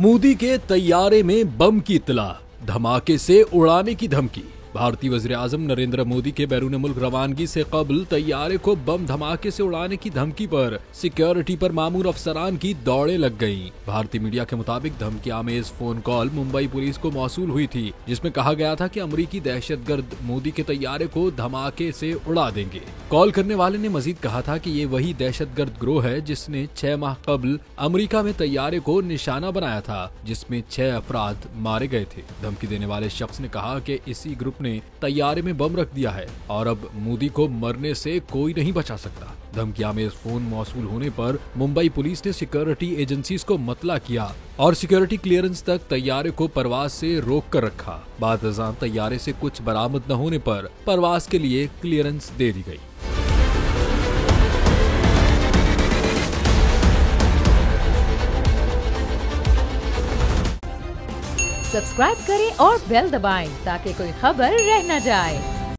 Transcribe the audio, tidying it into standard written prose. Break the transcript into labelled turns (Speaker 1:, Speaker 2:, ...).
Speaker 1: मोदी के तैयारे में बम की इत्तला, धमाके से उड़ाने की धमकी। भारतीय वज़ीर-ए-आज़म नरेंद्र मोदी के बैरून मुल्क रवानगी से कबल तैयारे को बम धमाके से उड़ाने की धमकी पर सिक्योरिटी पर मामूर अफसरान की दौड़ें लग गईं। भारतीय मीडिया के मुताबिक धमकी आमेज फोन कॉल मुंबई पुलिस को मौसूल हुई थी, जिसमें कहा गया था कि अमरीकी दहशतगर्द मोदी के तैयारे को धमाके से उड़ा देंगे। कॉल करने वाले ने मजीद कहा था कि ये वही दहशतगर्द गिरोह है जिसने 6 माह कबल अमेरिका में तैयारे को निशाना बनाया था, जिसमें 6 अफराद मारे गए थे। धमकी देने वाले शख्स ने कहा कि इसी ग्रुप ने तैयारे में बम रख दिया है और अब मोदी को मरने से कोई नहीं बचा सकता। धमकी आमेज फोन मौसूल होने पर मुंबई पुलिस ने सिक्योरिटी एजेंसीज को मतला किया और सिक्योरिटी क्लियरेंस तक तैयारे को परवाज से रोक कर रखा। बाद तैयारे से कुछ बरामद न होने पर परवाज के लिए क्लियरेंस दे दी गई।
Speaker 2: सब्सक्राइब करें और बेल दबाएं ताकि कोई खबर रह न जाए।